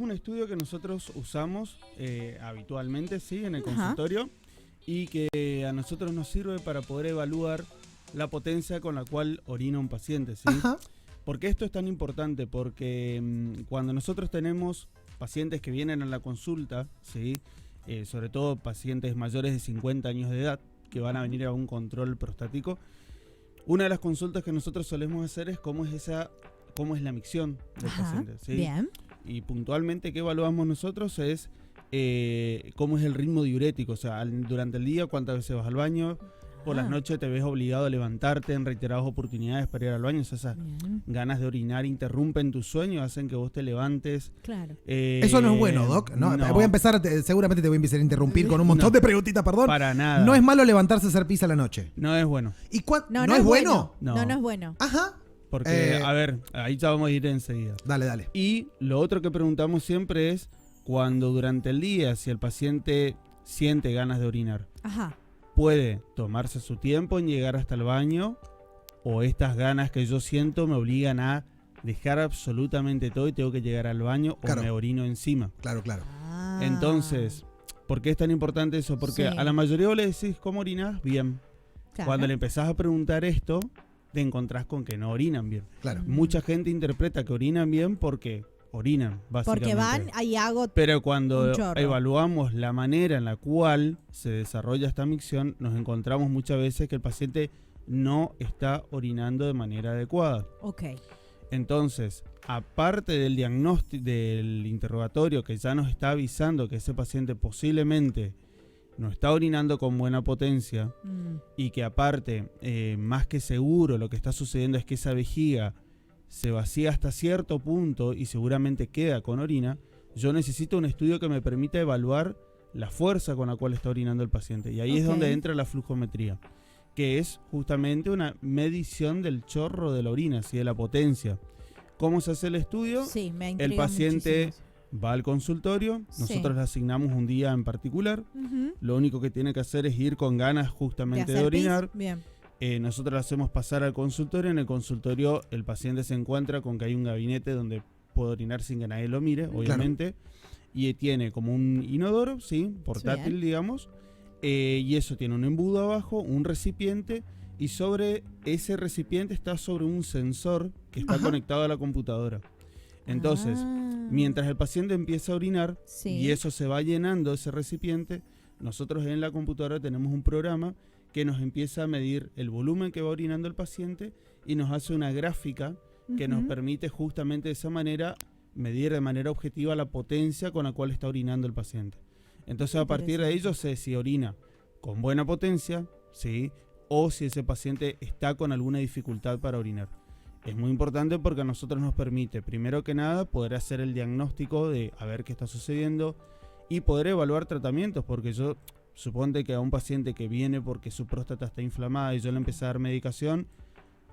un estudio que nosotros usamos habitualmente, sí, en el consultorio, y que a nosotros nos sirve para poder evaluar la potencia con la cual orina un paciente, ¿sí? ¿Por qué esto es tan importante? Porque cuando nosotros tenemos pacientes que vienen a la consulta, ¿sí? Sobre todo pacientes mayores de 50 años de edad, que van a venir a un control prostático, una de las consultas que nosotros solemos hacer es cómo es la micción del paciente, ¿sí? Bien. Y puntualmente, ¿qué evaluamos nosotros? Es cómo es el ritmo diurético, o sea, durante el día, cuántas veces vas al baño, por las noches te ves obligado a levantarte en reiteradas oportunidades para ir al baño, o sea, esas ganas de orinar interrumpen tu sueño, hacen que vos te levantes. Claro. Eso no es bueno, Doc. No. Voy a empezar, seguramente te voy a empezar a interrumpir con un montón de preguntitas, perdón. Para nada. No es malo levantarse a hacer pis a la noche. No es bueno. ¿Y no es bueno? No es bueno. Ajá. Porque, a ver, ahí ya vamos a ir enseguida. Dale. Y lo otro que preguntamos siempre es cuando durante el día, si el paciente siente ganas de orinar, puede tomarse su tiempo en llegar hasta el baño, o estas ganas que yo siento me obligan a dejar absolutamente todo y tengo que llegar al baño, o me orino encima. Claro. Entonces, ¿por qué es tan importante eso? Porque a la mayoría vos le decís, ¿cómo orinás? Bien. Claro. Cuando le empezás a preguntar esto, te encontrás con que no orinan bien. Claro. Mucha gente interpreta que orinan bien porque orinan, básicamente. Porque van, ahí hago. Pero cuando evaluamos la manera en la cual se desarrolla esta micción, nos encontramos muchas veces que el paciente no está orinando de manera adecuada. Ok. Entonces, aparte del diagnóstico, del interrogatorio que ya nos está avisando que ese paciente posiblemente no está orinando con buena potencia y que aparte, más que seguro, lo que está sucediendo es que esa vejiga se vacía hasta cierto punto y seguramente queda con orina, yo necesito un estudio que me permita evaluar la fuerza con la cual está orinando el paciente. Y ahí es donde entra la flujometría, que es justamente una medición del chorro de la orina, ¿sí? De la potencia. ¿Cómo se hace el estudio? Sí, me intriga el paciente muchísimo. va al consultorio, nosotros le asignamos un día en particular, lo único que tiene que hacer es ir con ganas justamente de orinar. Bien. Nosotros lo hacemos pasar al consultorio. En el consultorio el paciente se encuentra con que hay un gabinete donde puede orinar sin que nadie lo mire, obviamente. Y tiene como un inodoro, ¿sí? Portátil, digamos. Y eso tiene un embudo abajo, un recipiente. Y sobre ese recipiente está sobre un sensor que está conectado a la computadora. Entonces, mientras el paciente empieza a orinar y eso se va llenando, ese recipiente, nosotros en la computadora tenemos un programa que nos empieza a medir el volumen que va orinando el paciente y nos hace una gráfica que nos permite justamente de esa manera medir de manera objetiva la potencia con la cual está orinando el paciente. Entonces a partir de ahí yo sé si orina con buena potencia, ¿sí? O si ese paciente está con alguna dificultad para orinar. Es muy importante porque a nosotros nos permite, primero que nada, poder hacer el diagnóstico de a ver qué está sucediendo y poder evaluar tratamientos, porque yo suponte que a un paciente que viene porque su próstata está inflamada y yo le empecé a dar medicación,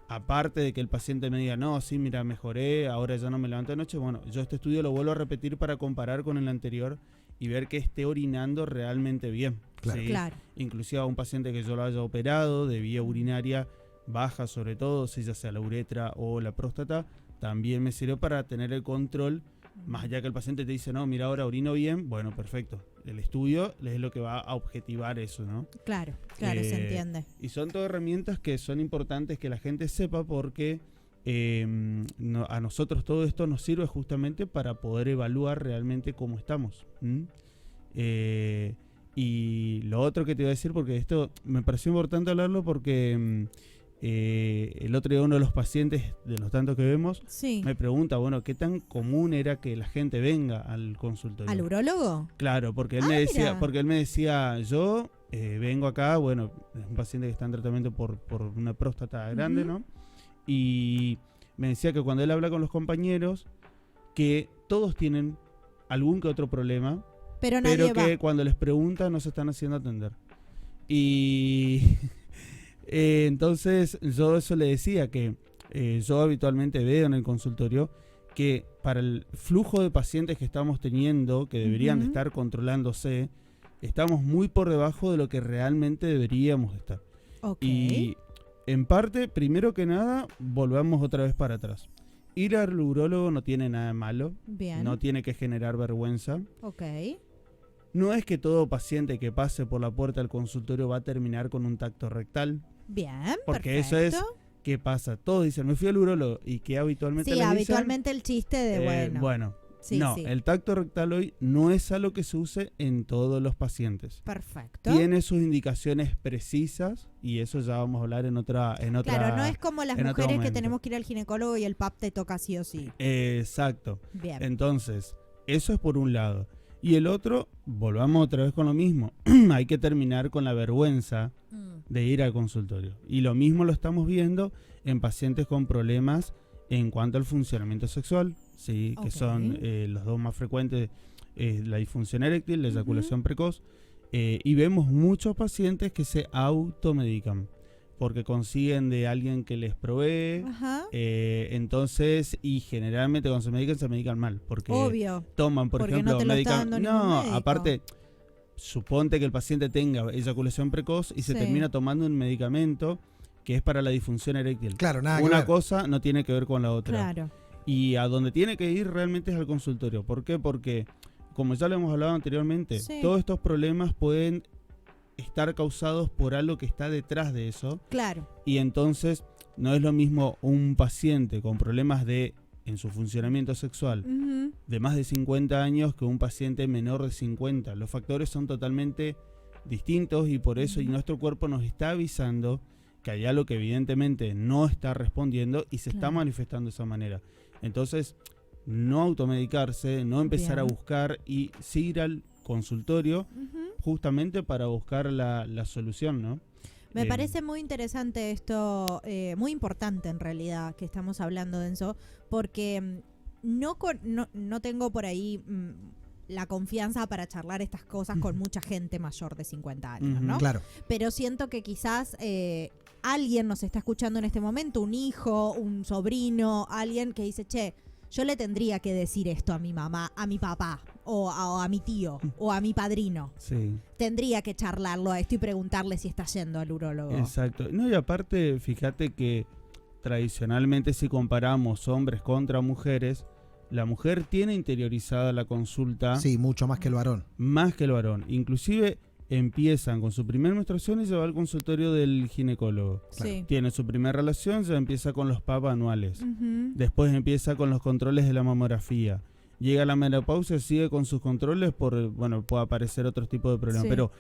aparte de que el paciente me diga, no, sí, mira, mejoré, ahora ya no me levanto de noche, bueno, yo este estudio lo vuelvo a repetir para comparar con el anterior y ver que esté orinando realmente bien. Claro. ¿sí? Claro. Inclusive a un paciente que yo lo haya operado de vía urinaria baja, sobre todo, si ya sea la uretra o la próstata, también me sirve para tener el control. Más allá que el paciente te dice, no, mira, ahora orino bien, bueno, perfecto. El estudio es lo que va a objetivar eso, ¿no? Claro, se entiende. Y son todas herramientas que son importantes que la gente sepa porque a nosotros todo esto nos sirve justamente para poder evaluar realmente cómo estamos. Y lo otro que te voy a decir, porque esto me pareció importante hablarlo porque el otro día uno de los pacientes, de los tantos que vemos, me pregunta, bueno, ¿qué tan común era que la gente venga al consultorio? ¿Al urólogo? Claro, porque él me decía, yo vengo acá, bueno, es un paciente que está en tratamiento por una próstata grande, ¿no? Y me decía que cuando él habla con los compañeros, que todos tienen algún que otro problema, pero que cuando les preguntan no se están haciendo atender. Y entonces yo eso le decía que yo habitualmente veo en el consultorio que para el flujo de pacientes que estamos teniendo, que deberían de estar controlándose, estamos muy por debajo de lo que realmente deberíamos estar. Y en parte, primero que nada, volvamos otra vez para atrás. Ir al urólogo no tiene nada de malo, Bien. no tiene que generar vergüenza. Ok. No es que todo paciente que pase por la puerta del consultorio va a terminar con un tacto rectal, Bien, porque perfecto. eso es, ¿qué pasa? Todos dicen, me fui al urólogo, y que habitualmente Sí, les dicen, habitualmente el chiste de bueno. Sí, no, sí. el tacto rectal hoy no es algo que se use en todos los pacientes. Perfecto. Tiene sus indicaciones precisas y eso ya vamos a hablar en otra. Claro, no es como las en otro mujeres que momento. tenemos que ir al ginecólogo y el PAP te toca sí o sí. Exacto. Bien. Entonces, eso es por un lado. Y el otro, volvamos otra vez con lo mismo. Hay que terminar con la vergüenza de ir al consultorio. Y lo mismo lo estamos viendo en pacientes con problemas en cuanto al funcionamiento sexual, ¿sí? Que Ok. son los dos más frecuentes, la disfunción eréctil, la eyaculación precoz. Y vemos muchos pacientes que se automedican porque consiguen de alguien que les provee. Ajá. Entonces, y generalmente cuando se medican mal, porque Obvio. toman, por Porque ejemplo, no te lo está dando ningún no, médico. aparte, suponte que el paciente tenga eyaculación precoz y se Sí. termina tomando un medicamento que es para la disfunción eréctil. Claro, nada que Una ver. cosa no tiene que ver con la otra. Claro. Y a donde tiene que ir realmente es al consultorio. ¿Por qué? Porque, como ya lo hemos hablado anteriormente, Sí. todos estos problemas pueden estar causados por algo que está detrás de eso. Claro. Y entonces no es lo mismo un paciente con problemas en su funcionamiento sexual Ujú. de más de 50 años que un paciente menor de 50. Los factores son totalmente distintos y por eso y nuestro cuerpo nos está avisando que hay algo que evidentemente no está respondiendo y se está Claro. manifestando de esa manera. Entonces, no automedicarse, no empezar Bien. a buscar y sí ir al consultorio Ujú. justamente para buscar la solución, ¿no? Me parece muy interesante esto, muy importante en realidad que estamos hablando de eso, porque no tengo por ahí la confianza para charlar estas cosas con mucha gente mayor de 50 años, ¿no? Claro. Pero siento que quizás alguien nos está escuchando en este momento, un hijo, un sobrino, alguien que dice, che, yo le tendría que decir esto a mi mamá, a mi papá, o a mi tío, o a mi padrino. Sí. Tendría que charlarlo a esto y preguntarle si está yendo al urólogo. Exacto. No, y aparte, fíjate que tradicionalmente si comparamos hombres contra mujeres, la mujer tiene interiorizada la consulta Sí, mucho más que el varón. más que el varón. Inclusive empiezan con su primera menstruación y se va al consultorio del ginecólogo. Sí. Tiene su primera relación, ya empieza con los PAP anuales. Ujú. Después empieza con los controles de la mamografía. Llega la menopausia, sigue con sus controles puede aparecer otro tipo de problemas. Sí. Pero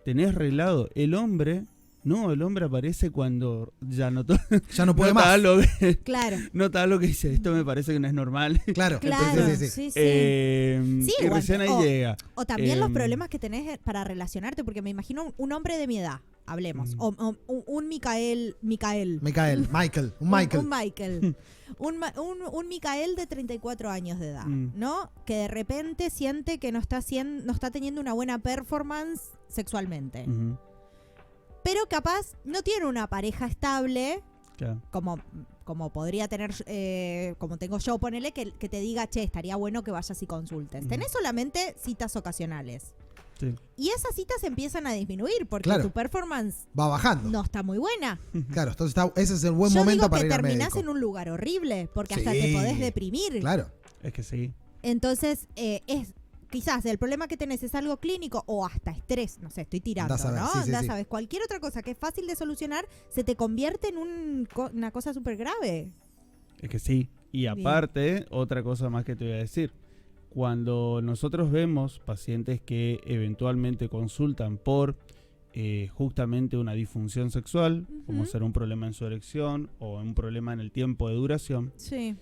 tenés arreglado. El hombre aparece cuando ya notó, Ya no puede nota más. algo, Claro. nota algo que dice, esto me parece que no es normal. Claro. Claro, Sí, sí, sí, sí. sí. Sí, Y o recién ahí o- llega. O también los Em, problemas que tenés para relacionarte, porque me imagino un hombre de mi edad, hablemos, o un Michael. Michael. Un Michael. Un Michael. un Micael de 34 años de edad, Mm. ¿no? Que de repente siente que no está teniendo una buena performance sexualmente. Ujú, Pero capaz no tiene una pareja estable, claro. como podría tener, como tengo yo, ponele que te diga, che, estaría bueno que vayas y consultes. Ujú. Tenés solamente citas ocasionales. Sí. Y esas citas empiezan a disminuir porque Claro. tu performance Va bajando. no está muy buena. Claro, entonces ese es el buen Yo momento digo para que ir al terminás médico. en un lugar horrible porque hasta Sí. te podés deprimir. Claro. Es que sí. Entonces, quizás el problema que tenés es algo clínico o hasta estrés, no sé, estoy tirando, Andás a ver, ¿no? sí, sí, Andás sí. a ver, cualquier otra cosa que es fácil de solucionar se te convierte en una cosa súper grave. Es que sí. Y Bien. aparte, otra cosa más que te voy a decir. Cuando nosotros vemos pacientes que eventualmente consultan por justamente una disfunción sexual, como Ujú. ser un problema en su erección o un problema en el tiempo de duración, Sí.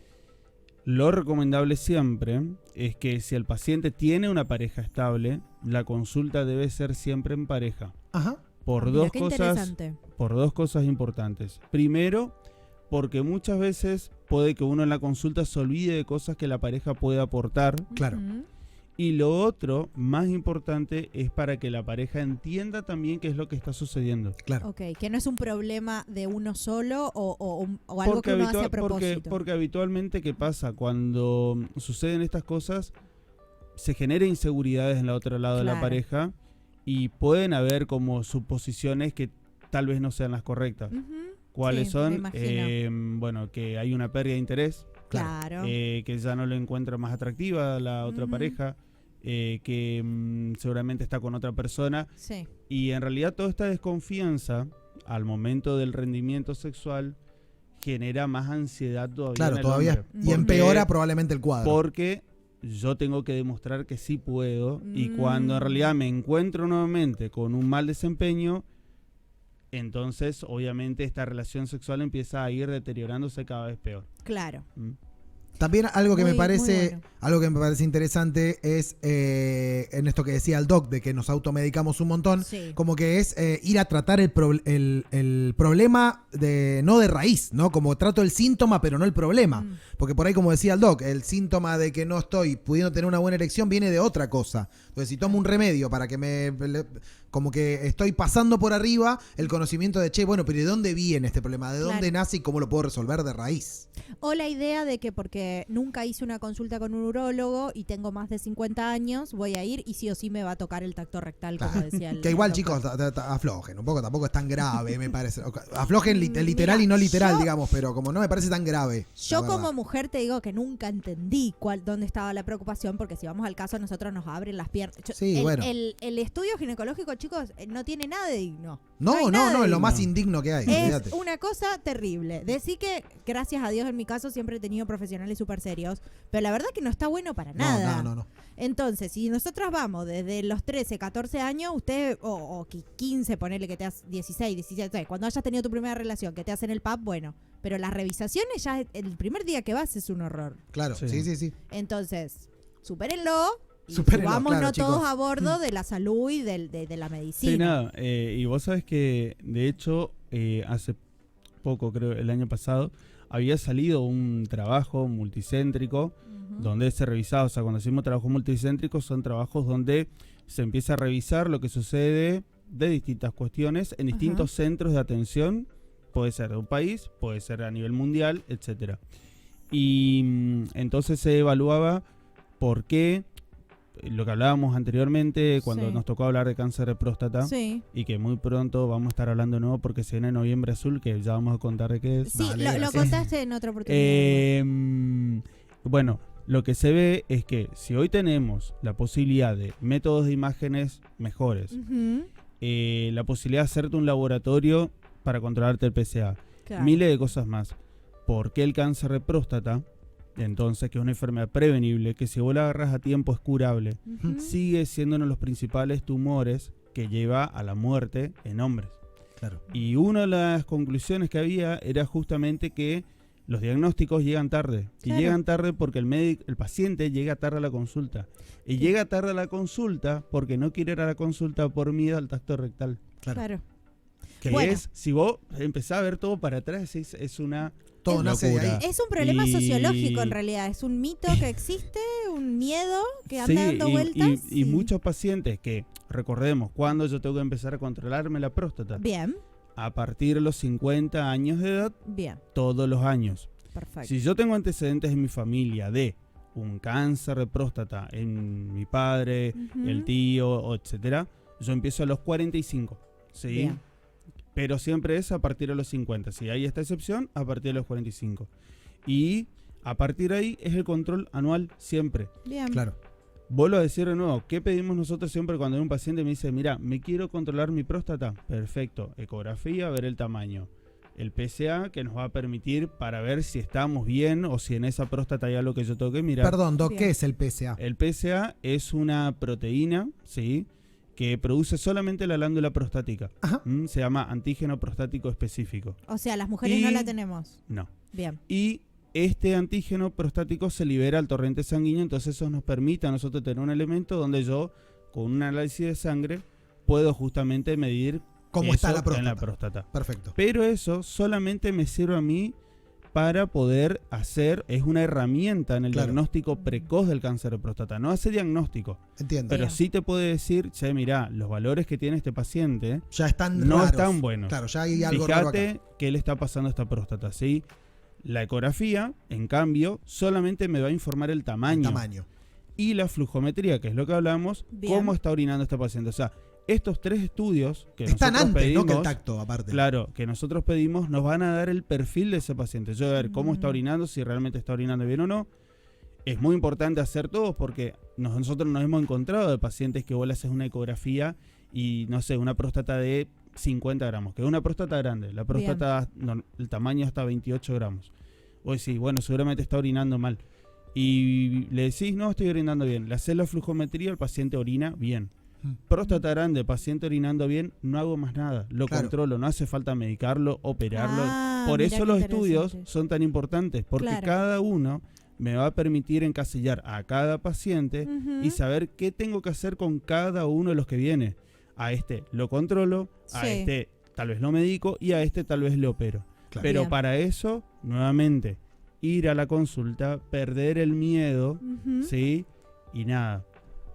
lo recomendable siempre es que si el paciente tiene una pareja estable, la consulta debe ser siempre en pareja. Ajá. Por Mira, dos qué cosas. interesante. Por dos cosas importantes. Primero, porque muchas veces puede que uno en la consulta se olvide de cosas que la pareja puede aportar. Claro. Ujú. Y lo otro, más importante, es para que la pareja entienda también qué es lo que está sucediendo. Claro. Ok, que no es un problema de uno solo o algo que uno hace a propósito. porque habitualmente, ¿qué pasa? Cuando suceden estas cosas, se genera inseguridades en el otro lado de la Claro. pareja y pueden haber como suposiciones que tal vez no sean las correctas. Ujú. ¿Cuáles Sí, me son? imagino. Bueno, que hay una pérdida de interés, Claro. Que ya no le encuentra más atractiva a la otra pareja, que seguramente está con otra persona. Sí. Y en realidad toda esta desconfianza al momento del rendimiento sexual genera más ansiedad todavía. Claro, en el todavía. hombre. Y empeora probablemente el cuadro. Porque yo tengo que demostrar que sí puedo, y cuando en realidad me encuentro nuevamente con un mal desempeño, entonces obviamente esta relación sexual empieza a ir deteriorándose cada vez peor. Claro. También algo que Muy- me parece, muy bueno. algo que me parece interesante es en esto que decía el doc, de que nos automedicamos un montón, Sí. como que es ir a tratar el problema no de raíz, ¿no? Como trato el síntoma, pero no el problema. Porque por ahí, como decía el doc, el síntoma de que no estoy pudiendo tener una buena erección viene de otra cosa. Entonces, si tomo un remedio para que como que estoy pasando por arriba el conocimiento de, che, bueno, pero ¿de dónde viene este problema? ¿De dónde Claro. nace y cómo lo puedo resolver de raíz? O la idea de que porque nunca hice una consulta con un urólogo y tengo más de 50 años, voy a ir y sí o sí me va a tocar el tacto rectal, como Claro. decía el Que igual, doctor. chicos, aflojen un poco, tampoco es tan grave, me parece. Aflojen literal Mira, y no literal, yo- digamos, pero como no me parece tan grave. Yo la verdad. como mujer te digo que nunca entendí dónde estaba la preocupación, porque si vamos al caso, a nosotros nos abren las piernas. Sí, bueno. El estudio ginecológico, chicos, no tiene nada de digno. No, hay no, nada no, de es lo digno. más indigno que hay. Es olvídate. una cosa terrible. Decir que, gracias a Dios, en mi caso siempre he tenido profesionales súper serios, pero la verdad que no está bueno para nada. No. Entonces, si nosotras vamos desde los 13, 14 años, usted, o 15, ponele que te has 16, 17, cuando hayas tenido tu primera relación, que te hacen el PAP, bueno, pero las revisaciones ya el primer día que vas es un horror. Claro, Sí. sí. Entonces, supérenlo y Supérenlo, subámonos claro, todos chicos. a bordo de la salud y de la medicina. Sí, nada. Y vos sabés que, de hecho, hace poco, creo, el año pasado, había salido un trabajo multicéntrico donde se revisaba, o sea, cuando decimos trabajos multicéntricos, son trabajos donde se empieza a revisar lo que sucede de distintas cuestiones en distintos centros de atención, puede ser de un país, puede ser a nivel mundial, etcétera. Y entonces se evaluaba por qué, lo que hablábamos anteriormente cuando Sí. nos tocó hablar de cáncer de próstata, Sí. y que muy pronto vamos a estar hablando de nuevo porque se viene Noviembre Azul, que ya vamos a contar de qué es. Sí, Dale, lo gracias. contaste en otra oportunidad. Bueno, lo que se ve es que si hoy tenemos la posibilidad de métodos de imágenes mejores, Ujú, la posibilidad de hacerte un laboratorio para controlarte el PSA, claro. miles de cosas más. ¿Por qué el cáncer de próstata? Entonces, que es una enfermedad prevenible, que si vos la agarras a tiempo es curable, Ujú. sigue siendo uno de los principales tumores que lleva a la muerte en hombres. Claro. Y una de las conclusiones que había era justamente que los diagnósticos llegan tarde. Claro. Y llegan tarde porque el paciente llega tarde a la consulta. Y llega tarde a la consulta porque no quiere ir a la consulta por miedo al tacto rectal. Claro. Que Bueno. es, si vos empezás a ver todo para atrás, es una... Todo Es nace de locura. ahí. Es un problema Y- sociológico en realidad, es un mito que existe, un miedo que anda Sí, dando vueltas. y muchos pacientes que, recordemos, cuando yo tengo que empezar a controlarme la próstata, Bien, a partir de los 50 años de edad, bien, todos los años. perfecto. Si yo tengo antecedentes en mi familia de un cáncer de próstata en mi padre, Ujú. el tío, etcétera, yo empiezo a los 45, ¿sí? Bien. Pero siempre es a partir de los 50. Si hay esta excepción, a partir de los 45. Y a partir de ahí es el control anual siempre. Bien. Claro. Vuelvo a decir de nuevo, ¿qué pedimos nosotros siempre cuando un paciente me dice, mira, me quiero controlar mi próstata? Perfecto, ecografía, ver el tamaño. El PSA, que nos va a permitir para ver si estamos bien o si en esa próstata hay algo que yo tengo que mirar. Perdón, Doc, Bien. ¿qué es el PSA? El PSA es una proteína, ¿sí?, que produce solamente la glándula prostática. Ajá. Se llama antígeno prostático específico. O sea, las mujeres Y- no la tenemos. No. Bien. Y este antígeno prostático se libera al torrente sanguíneo, entonces eso nos permite a nosotros tener un elemento donde yo, con un análisis de sangre, puedo justamente medir ¿Cómo eso está la en próstata? la próstata. Perfecto. Pero eso solamente me sirve a mí para poder hacer, es una herramienta en el Claro. diagnóstico precoz del cáncer de próstata. No hace diagnóstico, Entiendo. pero Bien. sí te puede decir, che, mirá, los valores que tiene este paciente Ya están no raros. están buenos. Claro, ya hay algo raro acá. Fíjate qué le está pasando a esta próstata, ¿sí? La ecografía, en cambio, solamente me va a informar el El tamaño. tamaño. Y la flujometría, que es lo que hablamos, Bien. cómo está orinando esta paciente. O sea, Estos 3 estudios que Están nosotros antes, pedimos, ¿no? Que el tacto, aparte. claro, que nosotros pedimos, nos van a dar el perfil de ese paciente. Yo voy a ver cómo está orinando, si realmente está orinando bien o no. Es muy importante hacer todos porque nosotros nos hemos encontrado de pacientes que vos le haces una ecografía y, no sé, una próstata de 50 gramos, que es una próstata grande. La próstata, el tamaño hasta 28 gramos. Vos decís, bueno, seguramente está orinando mal. Y le decís, no, estoy orinando bien. Le haces la flujometría, el paciente orina bien. Próstata grande, paciente orinando bien, no hago más nada. Lo controlo, no hace falta medicarlo, operarlo. Por eso los estudios son tan importantes, porque cada uno me va a permitir encasillar a cada paciente y saber qué tengo que hacer con cada uno de los que viene. A este lo controlo, a este tal vez lo medico y a este tal vez le opero. Claro. Pero para eso, nuevamente, ir a la consulta, perder el miedo, ¿sí? Y nada.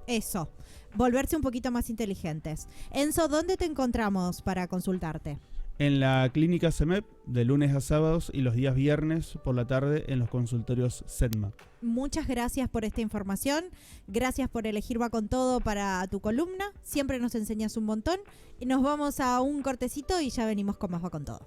Eso, volverse un poquito más inteligentes. Enzo, ¿dónde te encontramos para consultarte? En la clínica CEMEP, de lunes a sábados y los días viernes por la tarde en los consultorios SEDMA. Muchas gracias por esta información. Gracias por elegir Va con Todo para tu columna. Siempre nos enseñas un montón. Y nos vamos a un cortecito y ya venimos con más Va con Todo.